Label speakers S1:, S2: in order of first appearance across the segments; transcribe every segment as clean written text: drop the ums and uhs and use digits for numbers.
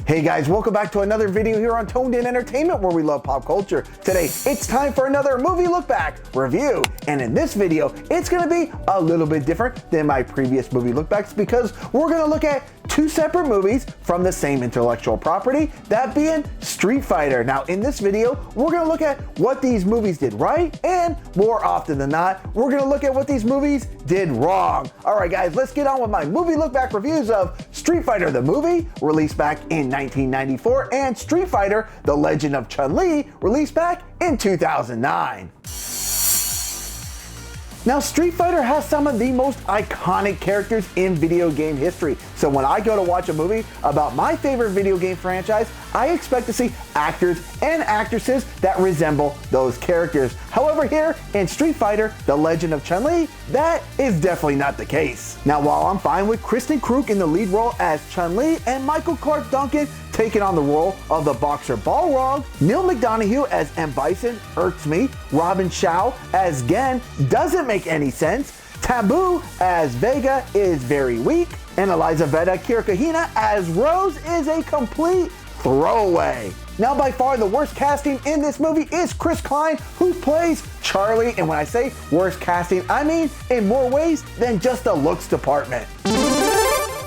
S1: Hey guys, welcome back to another video here on Toned In Entertainment where we love pop culture. Today, it's time for another movie look back review. And in this video, it's gonna be a little bit different than my previous movie look backs because we're gonna look at two separate movies from the same intellectual property, that being Street Fighter. Now in this video, we're gonna look at what these movies did right, and more often than not, we're gonna look at what these movies did wrong. All right guys, let's get on with my movie look back reviews of Street Fighter the movie, released back in 1994, and Street Fighter The Legend of Chun-Li, released back in 2009. Now, Street Fighter has some of the most iconic characters in video game history. So when I go to watch a movie about my favorite video game franchise, I expect to see actors and actresses that resemble those characters. However, here in Street Fighter, The Legend of Chun-Li, that is definitely not the case. Now, while I'm fine with Kristen Kruk in the lead role as Chun-Li and Michael Clark Duncan taking on the role of the boxer Balrog, Neil McDonough as M. Bison irks me, Robin Shou as Gen doesn't make any sense, Taboo as Vega is very weak, and Elizaveta Kirkahina as Rose is a complete throwaway. Now, by far the worst casting in this movie is Chris Klein, who plays Charlie, and when I say worst casting, I mean in more ways than just the looks department.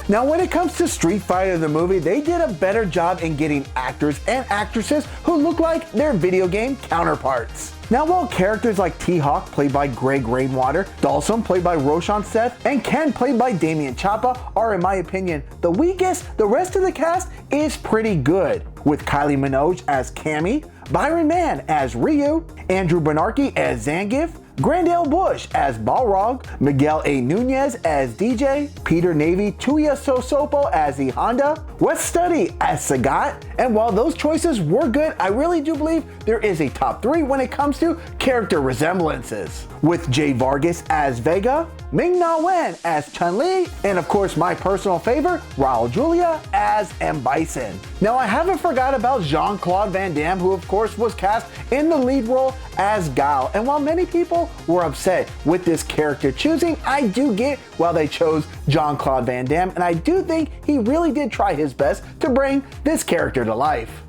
S1: Now, when it comes to Street Fighter the movie, they did a better job in getting actors and actresses who look like their video game counterparts. Now, while characters like T-Hawk, played by Gregg Rainwater, Dhalsim, played by Roshan Seth, and Ken, played by Damian Chapa, are, in my opinion, the weakest, the rest of the cast is pretty good, with Kylie Minogue as Cammy, Byron Mann as Ryu, Andrew Bryniarski as Zangief, Grandale Bush as Balrog, Miguel A. Núñez as Dee Jay, Peter Navy Tuya Sosopo as E Honda, Wes Studi as Sagat, and while those choices were good, I really do believe there is a top 3 when it comes to character resemblances, with Jay Vargas as Vega, Ming-Na Wen as Chun-Li, and of course my personal favorite, Raul Julia as M. Bison. Now, I haven't forgot about Jean-Claude Van Damme, who of course was cast in the lead role as Guile, and while many people were upset with this character choosing, I do get why they chose Jean-Claude Van Damme, and I do think he really did try his best to bring this character to life.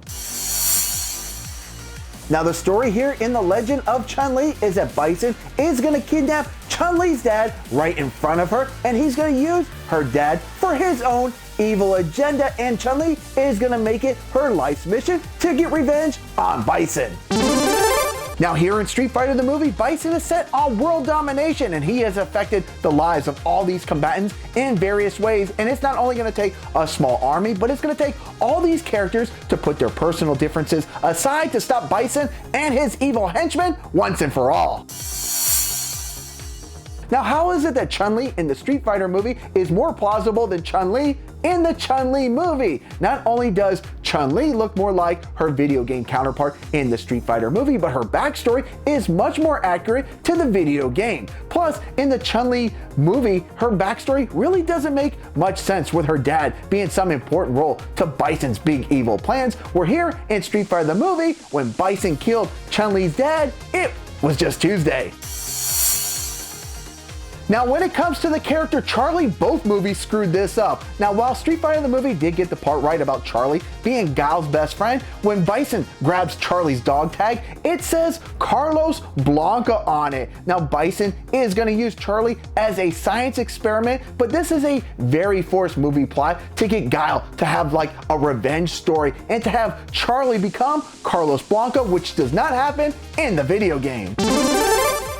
S1: Now, the story here in The Legend of Chun-Li is that Bison is going to kidnap Chun-Li's dad right in front of her, and he's going to use her dad for his own evil agenda, and Chun-Li is going to make it her life's mission to get revenge on Bison. Now, here in Street Fighter the movie, Bison is set on world domination, and he has affected the lives of all these combatants in various ways, and it's not only going to take a small army, but it's going to take all these characters to put their personal differences aside to stop Bison and his evil henchmen once and for all. Now, how is it that Chun-Li in the Street Fighter movie is more plausible than Chun-Li in the Chun-Li movie? Not only does Chun-Li look more like her video game counterpart in the Street Fighter movie, but her backstory is much more accurate to the video game. Plus, in the Chun-Li movie, her backstory really doesn't make much sense, with her dad being some important role to Bison's big evil plans, where here in Street Fighter the movie, when Bison killed Chun-Li's dad, it was just Tuesday. Now, when it comes to the character Charlie, both movies screwed this up. Now, while Street Fighter the movie did get the part right about Charlie being Guile's best friend, when Bison grabs Charlie's dog tag, it says Carlos Blanka on it. Now, Bison is going to use Charlie as a science experiment, but this is a very forced movie plot to get Guile to have like a revenge story and to have Charlie become Carlos Blanka, which does not happen in the video game.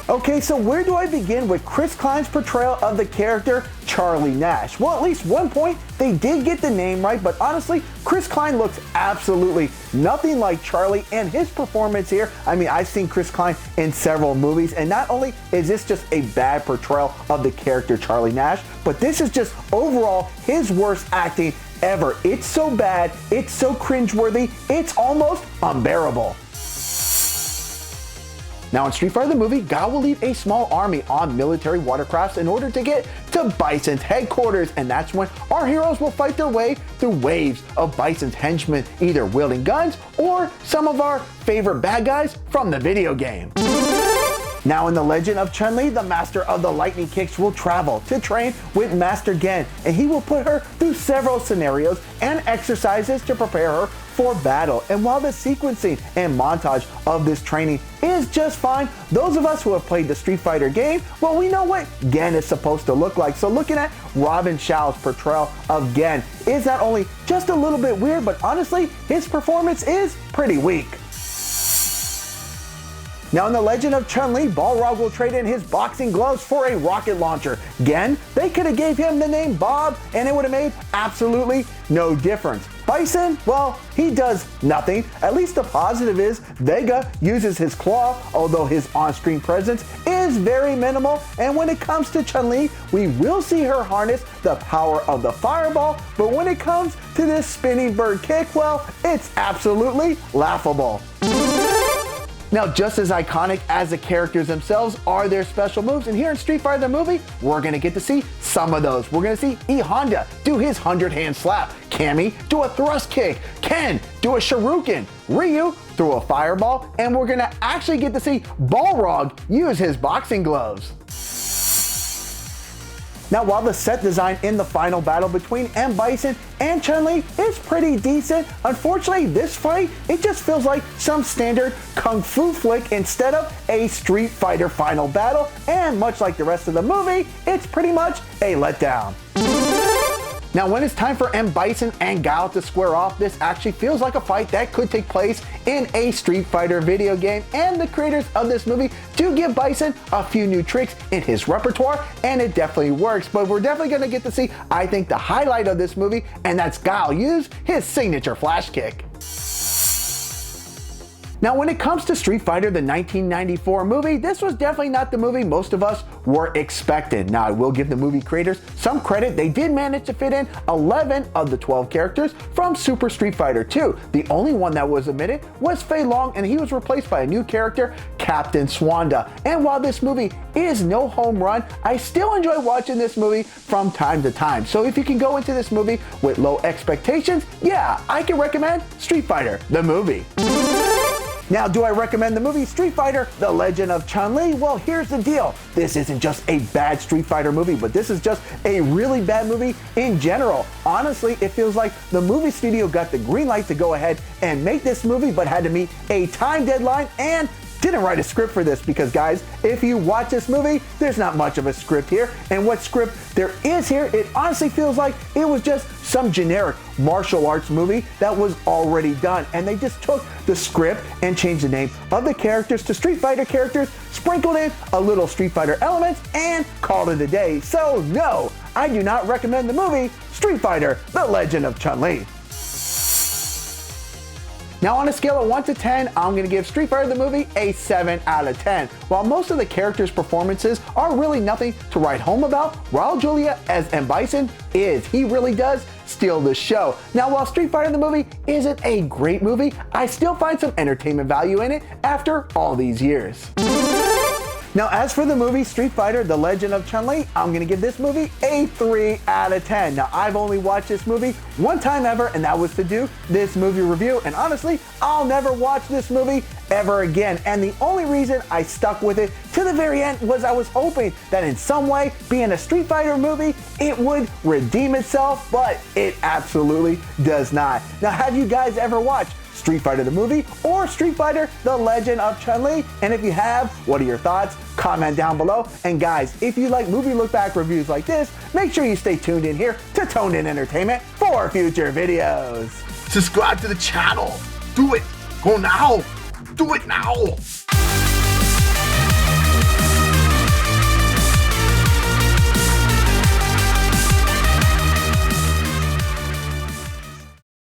S1: Okay, so where do I begin with Chris Klein's portrayal of the character Charlie Nash? Well, at least one point, they did get the name right, but honestly, Chris Klein looks absolutely nothing like Charlie, and his performance here, I mean, I've seen Chris Klein in several movies, and not only is this just a bad portrayal of the character Charlie Nash, but this is just overall his worst acting ever. It's so bad, it's so cringeworthy, it's almost unbearable. Now, in Street Fighter the movie, Guile will lead a small army on military watercrafts in order to get to Bison's headquarters, and that's when our heroes will fight their way through waves of Bison's henchmen, either wielding guns or some of our favorite bad guys from the video game. Now in The Legend of Chun-Li, the master of the lightning kicks will travel to train with Master Gen, and he will put her through several scenarios and exercises to prepare her for battle. And while the sequencing and montage of this training is just fine, those of us who have played the Street Fighter game, well, we know what Gen is supposed to look like. So looking at Robin Shao's portrayal of Gen is not only just a little bit weird, but honestly, his performance is pretty weak. Now in The Legend of Chun-Li, Balrog will trade in his boxing gloves for a rocket launcher. Again, they could have gave him the name Bob and it would have made absolutely no difference. Bison, well, he does nothing. At least the positive is Vega uses his claw, although his on-screen presence is very minimal. And when it comes to Chun-Li, we will see her harness the power of the fireball, but when it comes to this spinning bird kick, well, it's absolutely laughable. Now, just as iconic as the characters themselves are their special moves, and here in Street Fighter the movie, we're gonna get to see some of those. We're gonna see E Honda do his 100-hand slap, Cammy do a thrust kick, Ken do a shuriken, Ryu throw a fireball, and we're gonna actually get to see Balrog use his boxing gloves. Now, while the set design in the final battle between M. Bison and Chun-Li is pretty decent, unfortunately this fight, it just feels like some standard kung fu flick instead of a Street Fighter final battle, and much like the rest of the movie, it's pretty much a letdown. Now, when it's time for M. Bison and Guile to square off, this actually feels like a fight that could take place in a Street Fighter video game, and the creators of this movie do give Bison a few new tricks in his repertoire, and it definitely works. But we're definitely going to get to see, I think, the highlight of this movie, and that's Guile use his signature flash kick. Now, when it comes to Street Fighter, the 1994 movie, this was definitely not the movie most of us were expected. Now, I will give the movie creators some credit. They did manage to fit in 11 of the 12 characters from Super Street Fighter 2. The only one that was omitted was Fei Long, and he was replaced by a new character, Captain Sawada. And while this movie is no home run, I still enjoy watching this movie from time to time. So if you can go into this movie with low expectations, yeah, I can recommend Street Fighter, the movie. Now, do I recommend the movie Street Fighter, The Legend of Chun-Li? Well, here's the deal. This isn't just a bad Street Fighter movie, but this is just a really bad movie in general. Honestly, it feels like the movie studio got the green light to go ahead and make this movie, but had to meet a time deadline and didn't write a script for this, because guys, if you watch this movie, there's not much of a script here, and what script there is here, it honestly feels like it was just some generic martial arts movie that was already done, and they just took the script and changed the name of the characters to Street Fighter characters, sprinkled in a little Street Fighter elements, and called it a day. So no, I do not recommend the movie Street Fighter, The Legend of Chun-Li. Now, on a scale of 1 to 10, I'm gonna give Street Fighter the movie a 7 out of 10. While most of the characters' performances are really nothing to write home about, Raul Julia as M. Bison is. He really does steal the show. Now, while Street Fighter the movie isn't a great movie, I still find some entertainment value in it after all these years. Now, as for the movie Street Fighter, The Legend of Chun-Li, I'm gonna give this movie a 3 out of 10. Now, I've only watched this movie one time ever, and that was to do this movie review, and honestly, I'll never watch this movie ever again. And the only reason I stuck with it to the very end was I was hoping that in some way, being a Street Fighter movie, it would redeem itself, but it absolutely does not. Now, have you guys ever watched Street Fighter the movie or Street Fighter The Legend of Chun-Li? And if you have, what are your thoughts? Comment down below. And guys, if you like movie look back reviews like this, make sure you stay tuned in here to Toned In Entertainment for future videos.
S2: Subscribe to the channel. Do it. Go now. Do it now.